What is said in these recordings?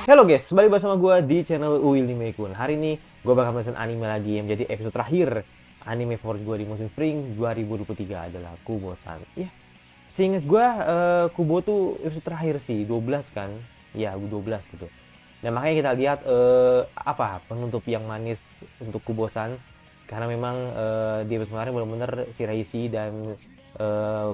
Halo guys, balik bersama gue di channel Willy Meikun. Hari ini gue bakal mesen anime lagi yang menjadi episode terakhir anime favorit gue di musim spring 2023 adalah Kubo-san. Ya, seinget gue Kubo tuh episode terakhir sih, 12 kan? Ya, 12 gitu. Dan makanya kita lihat apa penutup yang manis untuk Kubo-san. Karena memang di episode kemarin benar-benar si Reishi dan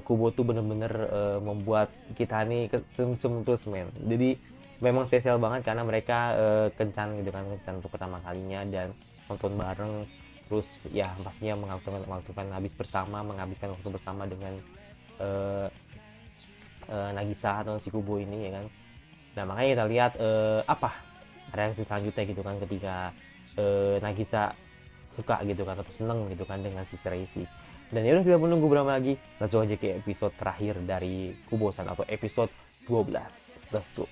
Kubo tuh bener-bener membuat kita nih kesem-sem terus men. Jadi memang spesial banget karena mereka kencan gitu kan, kencan untuk pertama kalinya dan nonton bareng, terus ya pastinya menghabiskan menghabiskan waktu bersama dengan eh, Nagisa atau si Kubo ini ya kan. Nah makanya kita lihat apa reaksi selanjutnya gitu kan ketika Nagisa suka gitu kan atau seneng gitu kan dengan si Reisi. Dan ya udah tidak menunggu berapa lagi, langsung aja ke episode terakhir dari Kubo-san atau episode 12. Let's go.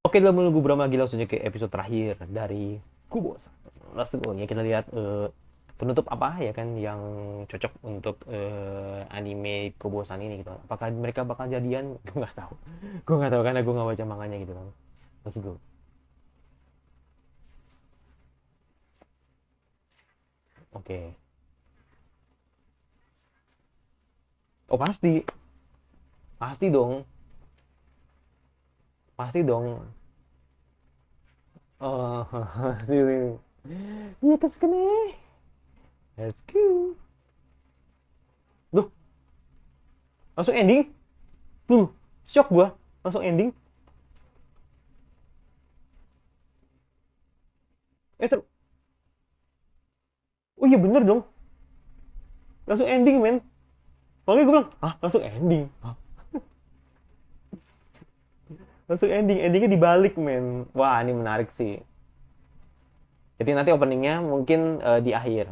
Oke, dalam menunggu berapa lagi langsung aja ke episode terakhir dari Kubo-san. Let's go ya, kita lihat penutup apa ya kan yang cocok untuk anime Kubo-san ini gitu. Apakah mereka bakal jadian? Gue nggak tahu. Gue nggak tahu karena gue nggak baca manganya gitu kan. Let's go. Oke. Oh pasti, pasti dong, pasti dong. Oh, sini. Iya kesini. Let's go. Duh, langsung ending? Tuh, shock gua. Langsung ending. Eh, oh iya bener dong. Langsung ending, men. Makanya gue bilang, ah langsung ending. Hah? Langsung ending. Endingnya dibalik, men. Wah, ini menarik sih. Jadi nanti openingnya mungkin di akhir.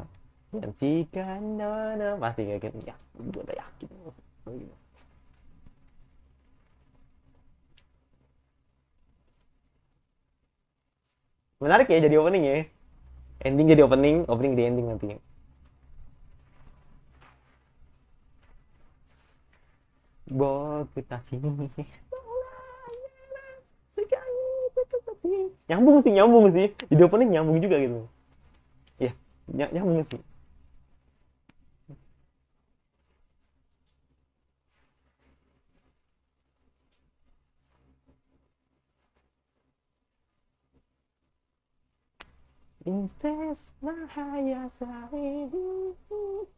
Dan jika nana pasti kayak gitu. Ya, gue udah yakin. Menarik ya jadi opening ya. Ending jadi opening, opening di ending nanti. Boku tachi. Nyambung sih. Jadi opening nyambung juga gitu. Ya, nyambung sih. Princess Nahaya Sari. Hmm.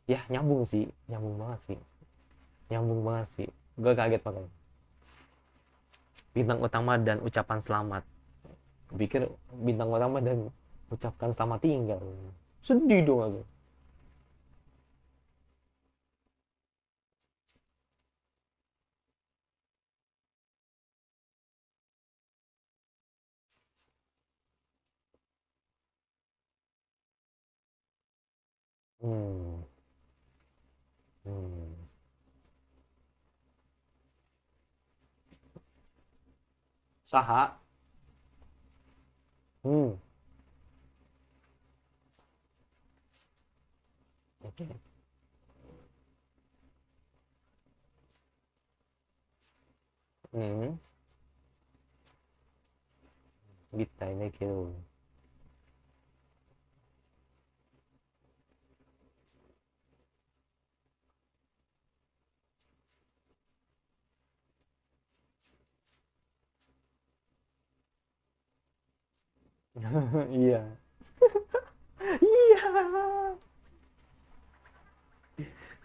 Ya nyambung sih, nyambung banget sih, nyambung banget sih. Gue kaget banget. Bintang utama dan ucapan selamat. Gue pikir bintang utama dan ucapkan selamat tinggal. Sedih dong langsung. Hmm. Hmm. Saha. Hmm. Oke. Okay. Hmm. Kita ini gitu. Iya. Iya.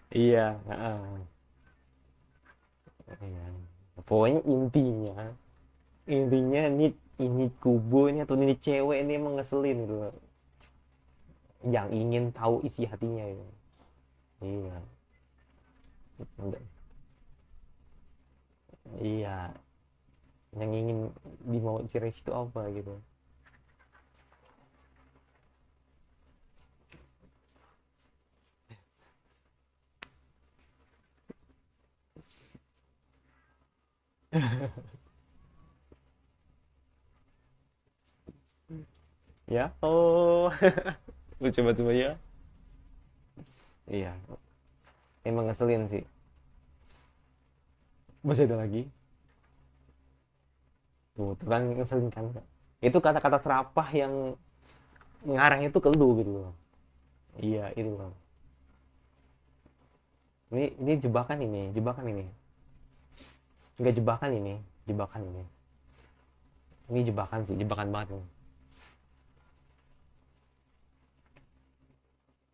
Iya. Heeh. Iya. Pokoknya intinya ini kubu ini atau ini cewek ini emang ngeselin gitu, yang ingin tahu isi hatinya itu. Iya. Iya, yang ingin dimau si Reis itu apa gitu. Ya, oh. Lu coba-coba ya. Iya, emang ngeselin sih. Masih ada lagi. Tuh kan ngeselin kan. Itu kata-kata serapah yang ngarang itu ke lu gitu loh. Iya, itu loh. Ini jebakan ini, jebakan ini. Enggak jebakan ini, jebakan ini. Ini jebakan sih, jebakan banget nih.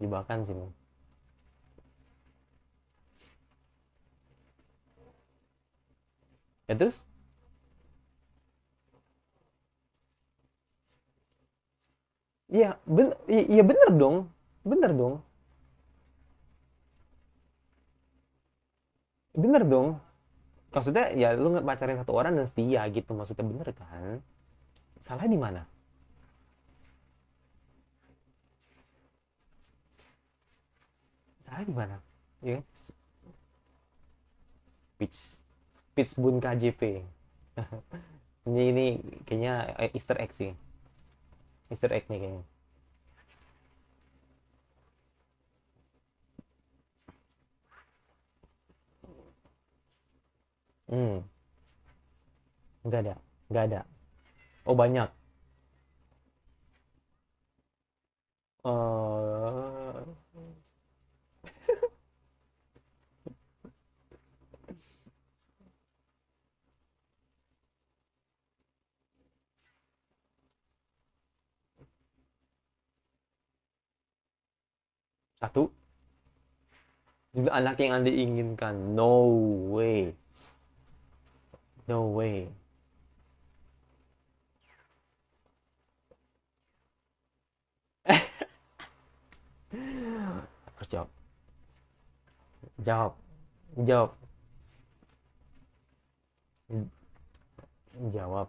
Jebakan sih nih. Ya terus, iya iya bener dong. Bener dong. Bener dong. Maksudnya ya lu nggak pacarin satu orang dan setia gitu, maksudnya bener kan? Salah di mana? Salah di mana? Ya, pitch pitch bun KJP. Ini kayaknya Easter egg sih. Easter egg nih kayaknya. Hmm, nggak ada, nggak ada. Oh banyak. eh Satu, juga anak yang anda inginkan. No way, no way. Harus jawab, jawab, jawab, jawab,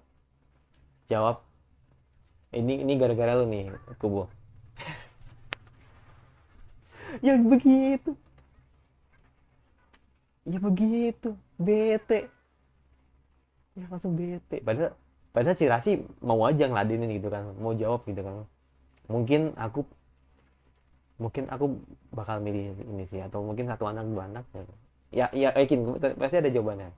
jawab. Ini gara-gara lu nih, Kubo. Ya begitu, ya begitu. Bete, ya langsung bete. Padahal si Rasi mau aja ngeladenin gitu kan, mau jawab gitu kan. Mungkin aku mungkin aku bakal milih ini sih, atau mungkin satu anak dua anak ya. Ya, ya yakin pasti ada jawabannya.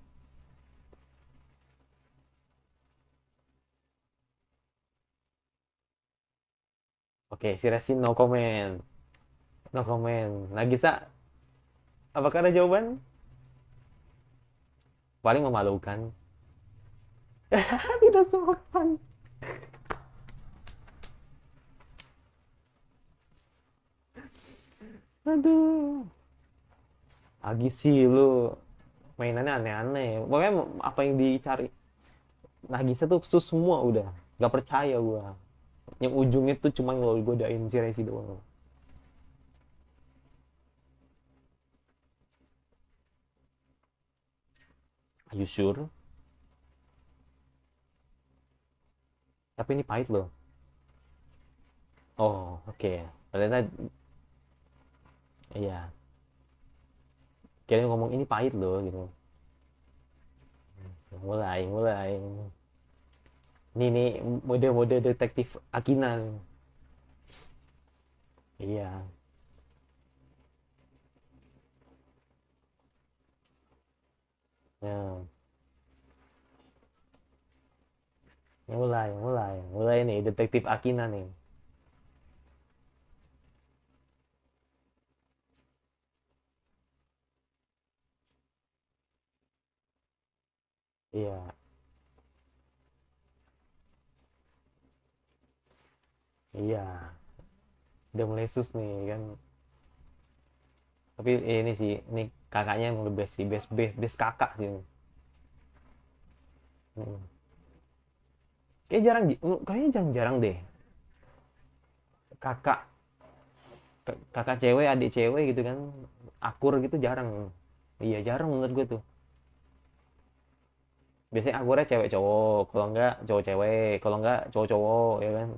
Oke, si Resi no comment. No comment. Nagisa, apakah ada jawaban? Paling memalukan. Tidak sopan. Aduh. Agi sih lu mainannya aneh-aneh. Pokoknya apa yang dicari Nagisa tuh sus semua udah. Gak percaya gua. Yang ujungnya tuh cuma lo godain si Resi doang. Are you sure? Tapi ini pahit loh. Oh, oke. Okay. Ternyata iya. Kira ngomong ini pahit loh gitu. Mulai, mulai. Ini mode-mode detektif Akina nih. Iya. Ya, mulai, mulai. Mulai nih detektif Akina nih. Iya, iya. Udah mulai sus nih kan. Tapi ini sih, ini kakaknya emang the best sih, best best best kakak sih. Hmm. Kayaknya jarang-jarang deh. Kakak, kakak cewek, adik cewek gitu kan, akur gitu jarang. Iya jarang menurut gue tuh. Biasanya akurnya cewek cowok, kalau enggak cowok cewek, kalau enggak cowok cowok ya kan.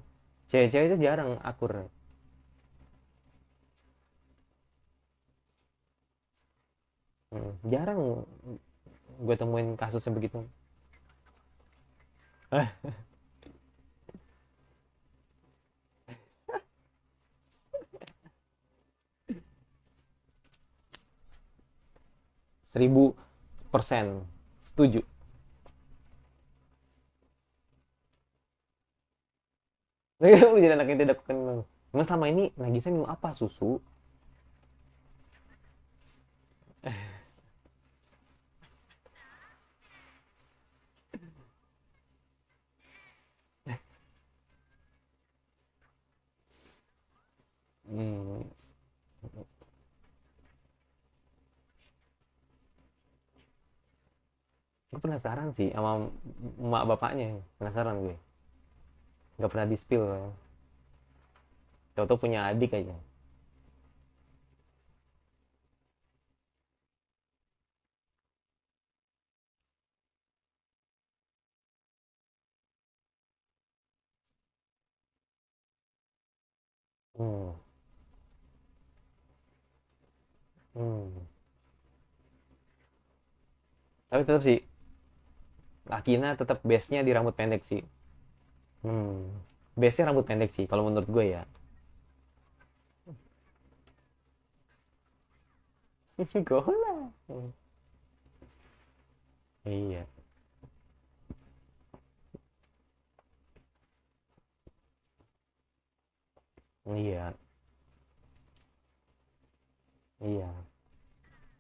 Cewek-cewek itu jarang akur. Jarang gue temuin kasusnya begitu. 1000% setuju. Lu jadi anak yang tidak kenal. Emang selama ini Nagisa minum apa? Susu? Hmm. Gue penasaran sih sama emak bapaknya. Penasaran gue. Gak pernah di-spill. Tahu-tahu punya adik aja. Hmm. Hmm. Tapi tetap sih, Akina tetap base-nya di rambut pendek sih. Hmm. Base-nya rambut pendek sih, kalau menurut gue ya. Gola. Hmm. Iya. Iya. Iya.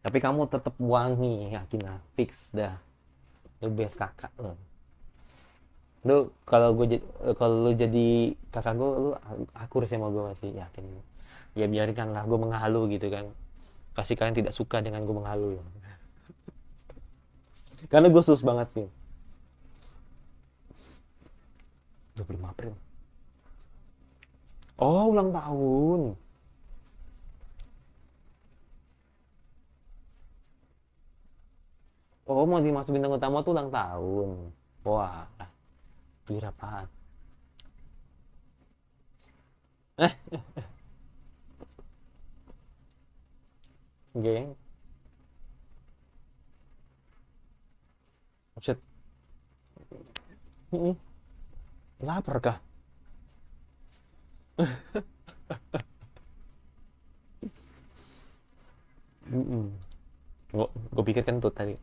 Tapi kamu tetap wangi, Akina. Fix dah. Lu best kakak lo. Lu kalau lu jadi kakak gue, lu akur sama gue masih yakin. Ya biarkan lah gue menghalu gitu kan. Pasti kalian tidak suka dengan gue menghalu. Karena gue sus banget sih. 25 April. Oh, ulang tahun. Oh, mau dimasuk bintang utama tuh ulang tahun. Wah, beli apaan? Geng. Buset. Mm-mm. Lapar kah? Mm-mm. Gue pikir kan tuh tadi.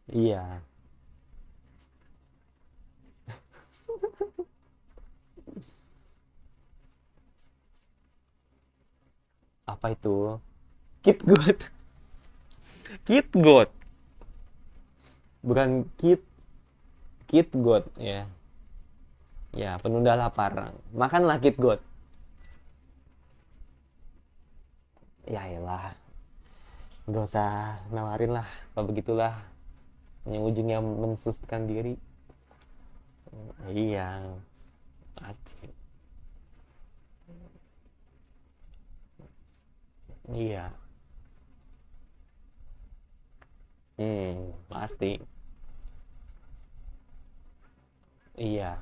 Iya. Apa itu? Kit God. Kit God. Bukan Kit God ya. Ya, penunda lapar. Makanlah Kit God. Ya elah. Gak usah nawarin lah. Kalau begitulah. Yang ujungnya mensuskan diri. Iya. Pasti. Iya. Pasti. Iya.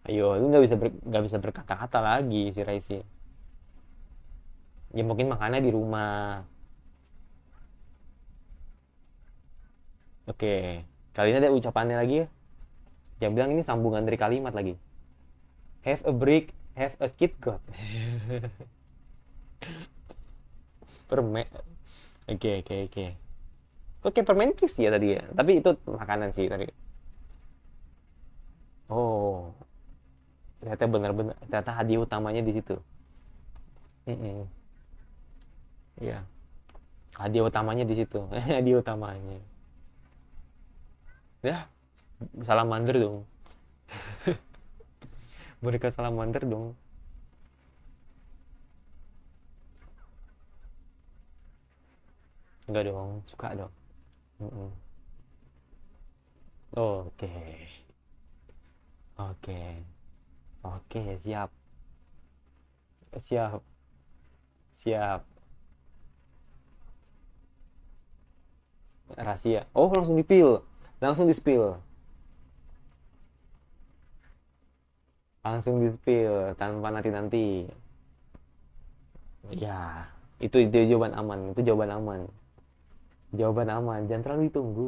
Ayo, lu nggak bisa berkata-kata lagi si Raisi. Ya mungkin makannya di rumah. Oke. Kali ini ada ucapannya lagi ya. Yang bilang ini sambungan dari kalimat lagi. Have a break, have a kid god. Permen. Oke, oke, oke. Oke, permen kiss ya tadi ya. Tapi itu makanan sih tadi. Oh, ternyata benar-benar. Ternyata hadiah utamanya di situ. Mm-mm. Iya. Hadiah utamanya di situ. Hadiah utamanya. Ya, salamander dong. Mereka salamander dong. Enggak dong, suka dong. Mm-mm. Oke. Oke. Oke, siap. Siap. Siap. Rahasia. Oh, langsung dipil. Langsung di-spill. Langsung di-spill tanpa nanti-nanti. Ya, itu jawaban aman, itu jawaban aman. Jawaban aman, jangan terlalu ditunggu.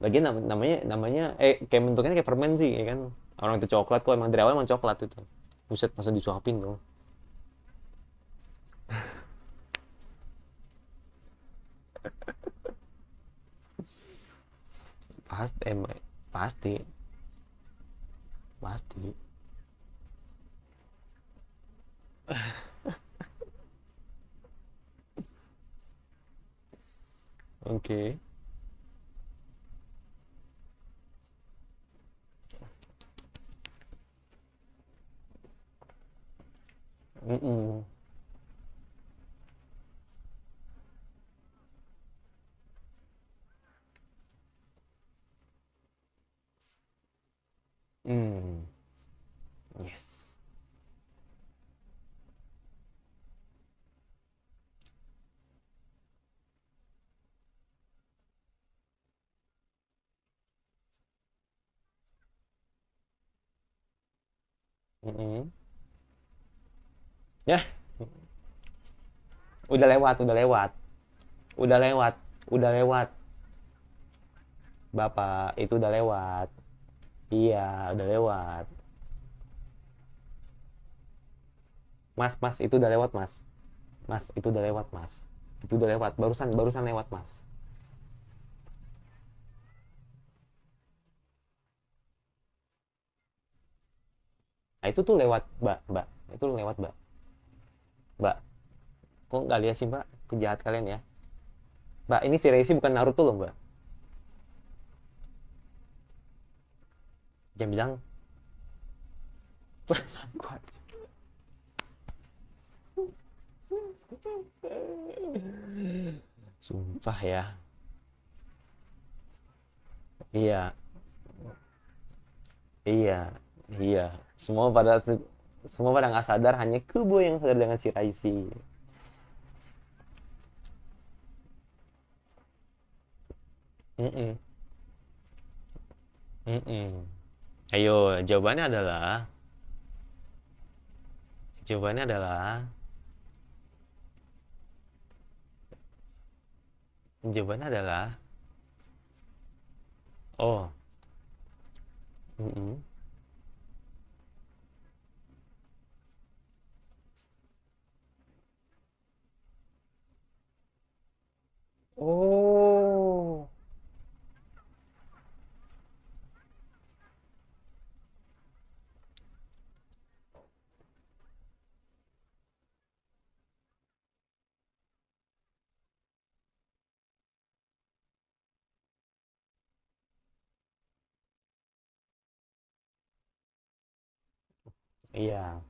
Lagian namanya namanya kayak bentuknya kayak permen sih, ya kan. Orang itu coklat kok, emang dari awal emang coklat itu. Buset, masa disuapin dong. Pasti emang pasti pasti. Oke. Okay. Mm -mm. Mm. Yes. Mm -mm. Ya, udah lewat, udah lewat, udah lewat, udah lewat. Bapak, itu udah lewat. Iya, udah lewat. Mas, mas, itu udah lewat, mas. Mas, itu udah lewat, mas. Itu udah lewat, barusan barusan lewat, mas. Nah, itu tuh lewat, mbak, mbak. Itu lewat, mbak. Mbak, kok nggak lihat sih, mbak? Kejahat kalian ya. Mbak, ini si Reisi bukan Naruto loh, mbak. Jangan bilang perasaanku aja. Sumpah ya. Iya, iya, iya. Semua pada semua pada nggak sadar, hanya Kubo yang sadar dengan si Raisi. Mm-mm, mm-mm. Ayo, jawabannya adalah, jawabannya adalah, oh, mm-mm. Oh, iya.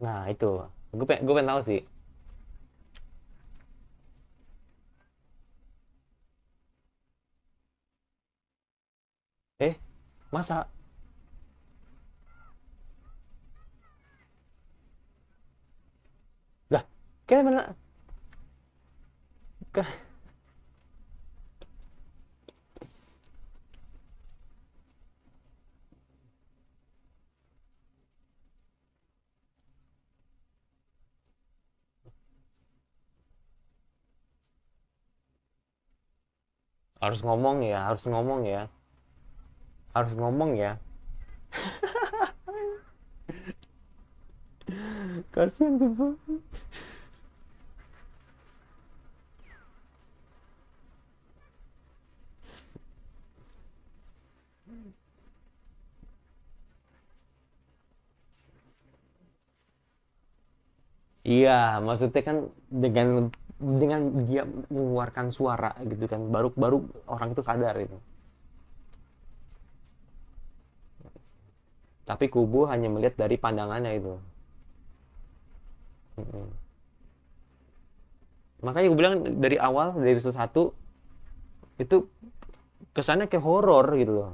Nah, itu. Gue pengen tahu sih. Eh, masa? Lah, kayak mana? Harus ngomong ya, harus ngomong ya. Harus ngomong ya. Kasihan tuh. Iya, maksudnya kan dengan dengan dia mengeluarkan suara gitu kan, baru baru orang itu sadar itu. Tapi Kubu hanya melihat dari pandangannya itu. Mm-mm. Makanya gue bilang dari awal, dari episode 1 itu kesannya kayak horor gitu loh.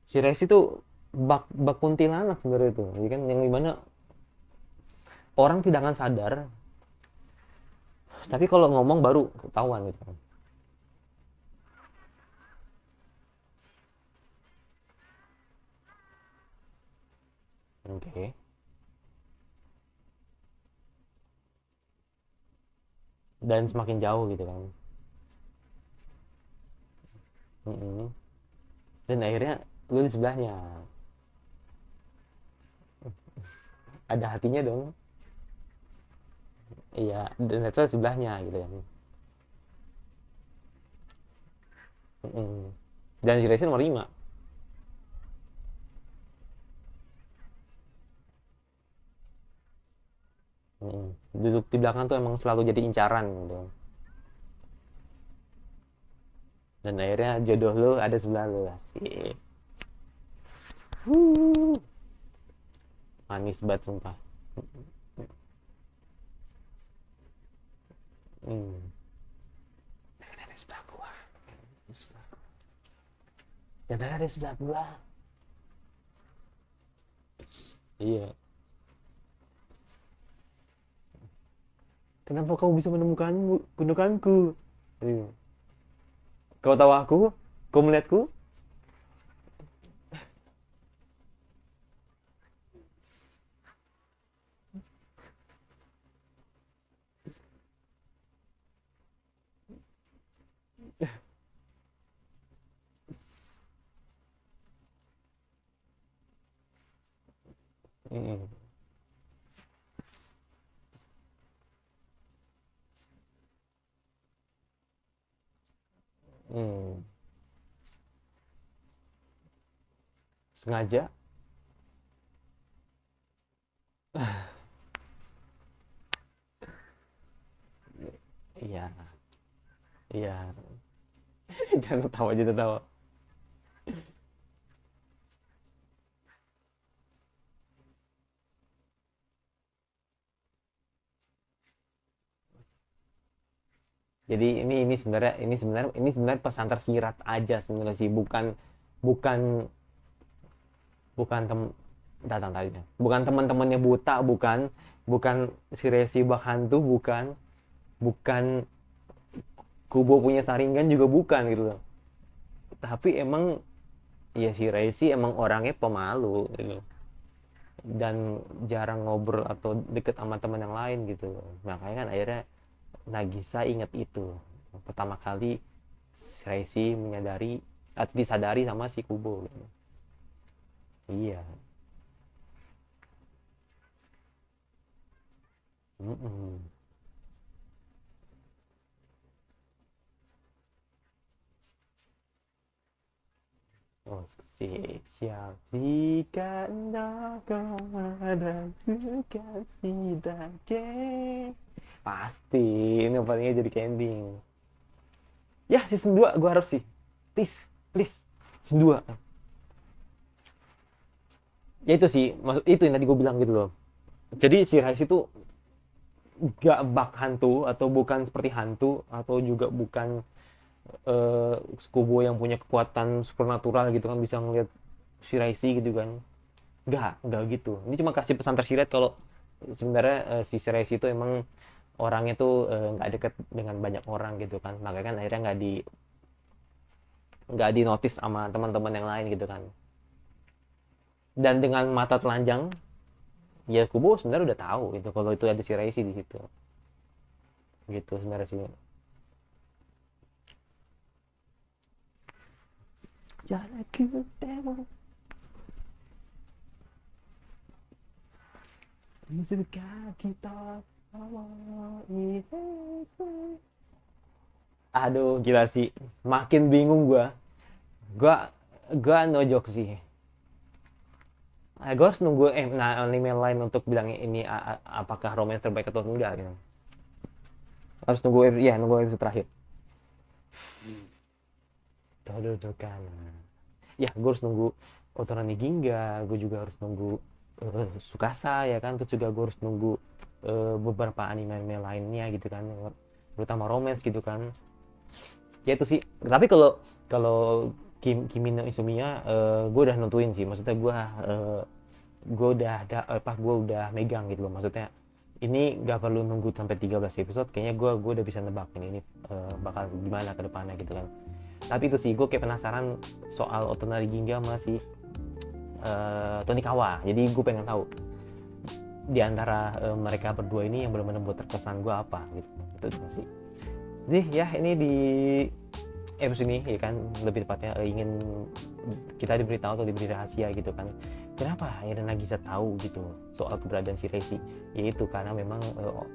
Si Resi tuh bak kuntilanak sebenarnya itu, ya kan, yang dimana orang tidak akan sadar, tapi kalau ngomong baru ketahuan gitu kan. Oke. Okay. Dan semakin jauh gitu kan. Mm-mm. Dan akhirnya lu di sebelahnya, ada hatinya dong. Iya, dan ternyata di sebelahnya gitu kan. Mm-mm. Dan si Resi nomor 5. Mm-mm. Duduk di belakang tuh emang selalu jadi incaran gitu. Dan akhirnya jodoh lu ada sebelah lu, asik. Manis banget sumpah. Hmm. Dan ada sebelah gua. Dan ada sebelah gua. Iya. Kenapa kau bisa menemukanku? Iya. Kau tahu aku? Kau melihatku? Hmm. Hmm. Sengaja? Iya. Iya. Jangan tertawa, jangan tertawa. Jadi ini sebenarnya pesan tersirat aja sebenarnya sih, bukan bukan bukan datang tadi, bukan teman-temannya buta, bukan bukan si Resi bak hantu, bukan bukan Kubo punya saringan juga, bukan gitu loh. Tapi emang ya si Resi emang orangnya pemalu gitu, dan jarang ngobrol atau deket sama teman yang lain gitu. Makanya kan akhirnya Nagisa ingat itu pertama kali Reisi menyadari atau disadari sama si Kubo gitu. Iya. Mm-mm. Oh, siap jika kau ada suka sidake, pasti ini palingnya jadi ending. Ya season 2 gue harap sih, please please, season 2. Ya itu sih, maksud itu yang tadi gue bilang gitu loh. Jadi si Rise itu gak bak hantu, atau bukan seperti hantu, atau juga bukan Kubo yang punya kekuatan supernatural gitu kan, bisa ngelihat si Raisi gitu kan. Nggak gitu. Ini cuma kasih pesan tersirat kalau sebenarnya si Raisi itu emang orangnya tuh nggak deket dengan banyak orang gitu kan. Makanya kan akhirnya nggak di notice sama teman-teman yang lain gitu kan. Dan dengan mata telanjang, ya Kubo sebenarnya udah tahu itu kalau itu ada si Raisi di situ. Gitu sebenarnya sih. Jalanku temu suka kita awal. Aduh, gila sih. Makin bingung gua. Gua gua no joke sih. Gua harus nunggu anime lain untuk bilang ini apakah romance terbaik atau enggak gitu. Harus nunggu ya nunggu episode terakhir. Todo kan. Ya, gue harus nunggu Otorani Ginga, gue juga harus nunggu Tsukasa ya kan, terus juga gue harus nunggu beberapa anime-anime lainnya gitu kan, terutama romance gitu kan. Ya itu sih. Tapi kalau kalau Kimi no Izumiya gue udah nentuin sih, maksudnya gue udah ada apa, gue udah megang gitu loh, maksudnya ini gak perlu nunggu sampai 13 episode, kayaknya gue udah bisa nebak ini bakal gimana ke depannya gitu kan. Tapi itu sih gue kayak penasaran soal Otonari Ginga masih Tonikawa, jadi gue pengen tahu di antara mereka berdua ini yang benar-benar buat terkesan gue apa gitu. Itu juga sih. Jadi ya ini di episode ini ya kan, lebih tepatnya ingin kita diberitahu atau diberi rahasia gitu kan, kenapa akhirnya Nagisa tahu gitu soal keberadaan si Reisi, yaitu karena memang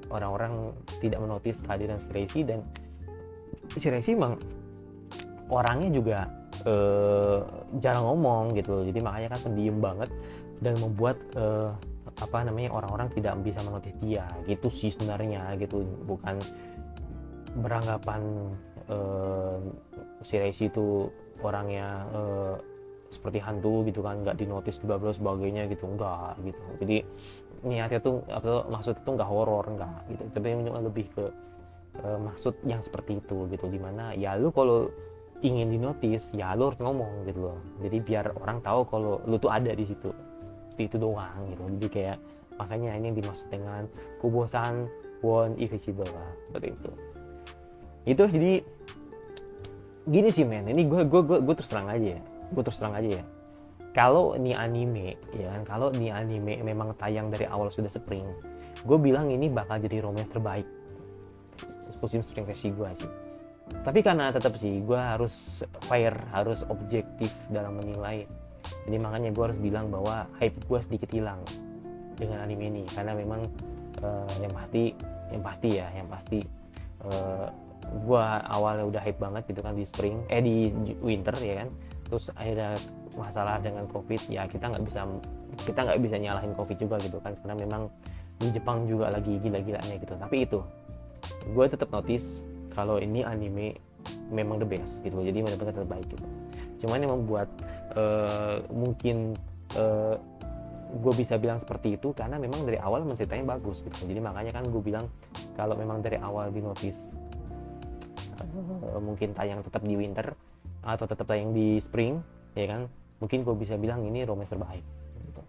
orang-orang tidak menotis kehadiran si Reisi, dan si Reisi memang orangnya juga jarang ngomong gitu, jadi makanya kan pendiam banget dan membuat apa namanya, orang-orang tidak bisa menotis dia gitu sih sebenarnya gitu. Bukan beranggapan si Reisi itu orangnya seperti hantu gitu kan, nggak dinotis bla bla sebagainya gitu, enggak gitu. Jadi niatnya tuh apa, maksud itu nggak horor, enggak gitu, tapi lebih ke maksud yang seperti itu gitu, dimana ya lu kalau ingin dinotis ya lu harus ngomong gitu loh, jadi biar orang tahu kalau lu tuh ada di situ. Itu doang gitu. Jadi kayak makanya ini yang dimaksud dengan Kubo-san won invisible lah, seperti itu. Jadi gini sih men, ini gue terus terang aja ya, kalau ini anime ya kan, kalau ini anime memang tayang dari awal sudah spring, gue bilang ini bakal jadi romance terbaik musim spring versi gue sih. Tapi karena tetap sih gue harus fair, harus objektif dalam menilai, jadi makanya gue harus bilang bahwa hype gue sedikit hilang dengan anime ini, karena memang yang pasti gue awalnya udah hype banget gitu kan di spring, di winter ya kan, terus akhirnya masalah dengan covid ya, kita nggak bisa nyalahin covid juga gitu kan, karena memang di Jepang juga lagi gila-gilanya gitu. Tapi itu gue tetap notice kalau ini anime memang the best gitu, jadi benar-benar terbaik gitu. Cuman yang membuat mungkin gue bisa bilang seperti itu karena memang dari awal ceritanya bagus gitu. Jadi makanya kan gue bilang kalau memang dari awal di notice mungkin tayang tetap di winter atau tetap tayang di spring ya kan, mungkin gue bisa bilang ini romance terbaik gitu.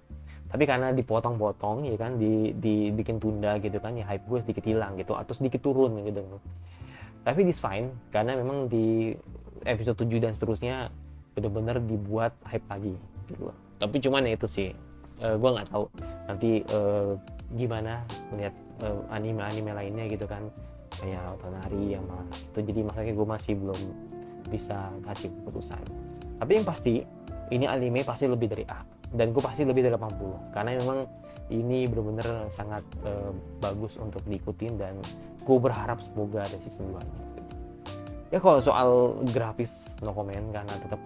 Tapi karena dipotong-potong ya kan, dibikin tunda gitu kan, ya hype gue sedikit hilang gitu atau sedikit turun gitu. Tapi this fine karena memang di episode 7 dan seterusnya benar-benar dibuat hype lagi gitu. Tapi cuman ya itu sih, gue nggak tahu nanti gimana melihat anime-anime lainnya gitu kan, kayak Otonari yang mana itu. Jadi makanya gue masih belum bisa kasih keputusan. Tapi yang pasti ini anime pasti lebih dari A, dan gue pasti lebih dari 80 karena memang ini benar-benar sangat bagus untuk diikutin, dan gue berharap semoga ada season 2 nya. Ya kalau soal grafis no comment karena tetap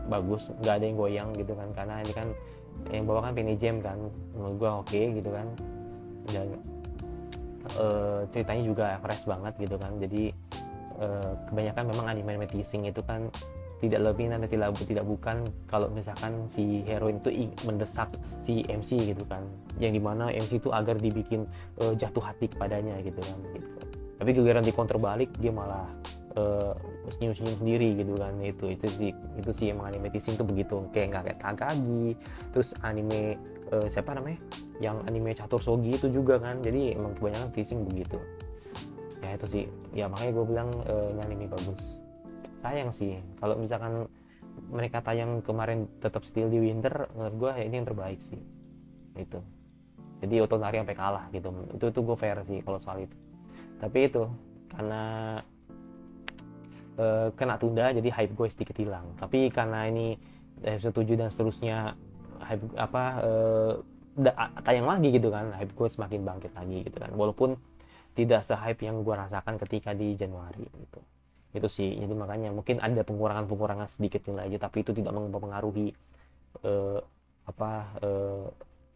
bagus, nggak ada yang goyang gitu kan, karena ini kan yang bawa kan Penny Jam kan, menurut gue oke gitu kan, dan ceritanya juga fresh banget gitu kan. Jadi kebanyakan memang anime teasing itu kan tidak lebih dan tidak bukan kalau misalkan si heroin itu mendesak si MC gitu kan, yang dimana MC itu agar dibikin jatuh hati kepadanya gitu kan gitu. Tapi giliran di counter balik dia malah senyum-senyum sendiri gitu kan. Itu sih emang anime teasing tuh begitu, kayak nggak kayak Takagi, terus anime siapa namanya yang anime Catur Sogi itu juga kan. Jadi emang kebanyakan teasing begitu ya. Itu sih ya, makanya gue bilang ini anime bagus. Sayang sih kalau misalkan mereka tayang kemarin tetap still di winter, menurut gue ini yang terbaik sih itu. Jadi Otonari sampai kalah gitu, itu gue fair sih kalau soal itu. Tapi itu karena kena tunda jadi hype gue sedikit hilang. Tapi karena ini episode 7 dan seterusnya hype tayang lagi gitu kan, hype gue semakin bangkit lagi gitu kan, walaupun tidak se-hype yang gue rasakan ketika di Januari gitu. Itu sih, jadi makanya mungkin ada pengurangan sedikit nilai aja, tapi itu tidak mempengaruhi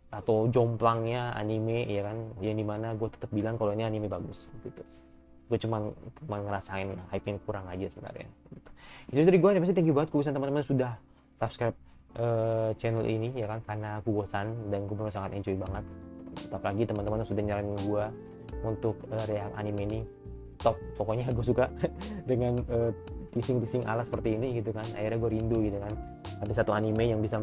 atau jomplangnya anime ya kan, yang dimana gue tetap bilang kalau ini anime bagus gitu. Gue cuma ngerasain hype yang kurang aja sebenarnya gitu. Itu dari gue, pasti thank you banget kubusan teman-teman sudah subscribe channel ini ya kan, karena aku bosan dan gue benar sangat enjoy banget. Apalagi teman-teman sudah nyaranin gue untuk react anime ini top, pokoknya gue suka dengan teasing alas seperti ini gitu kan. Akhirnya gue rindu gitu kan, ada satu anime yang bisa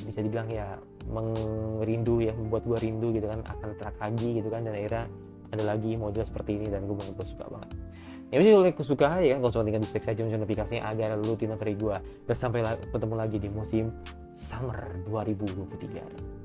bisa dibilang ya mengerindu ya, membuat gue rindu gitu kan akan Takagi gitu kan. Dan akhirnya ada lagi model seperti ini dan gue bener-bener suka banget. Ya bisa kalau kalian suka ya, kalau cuma tinggal di share saja notifikasinya agar lu tidak gue. Dan sampai ketemu lagi di musim summer 2023.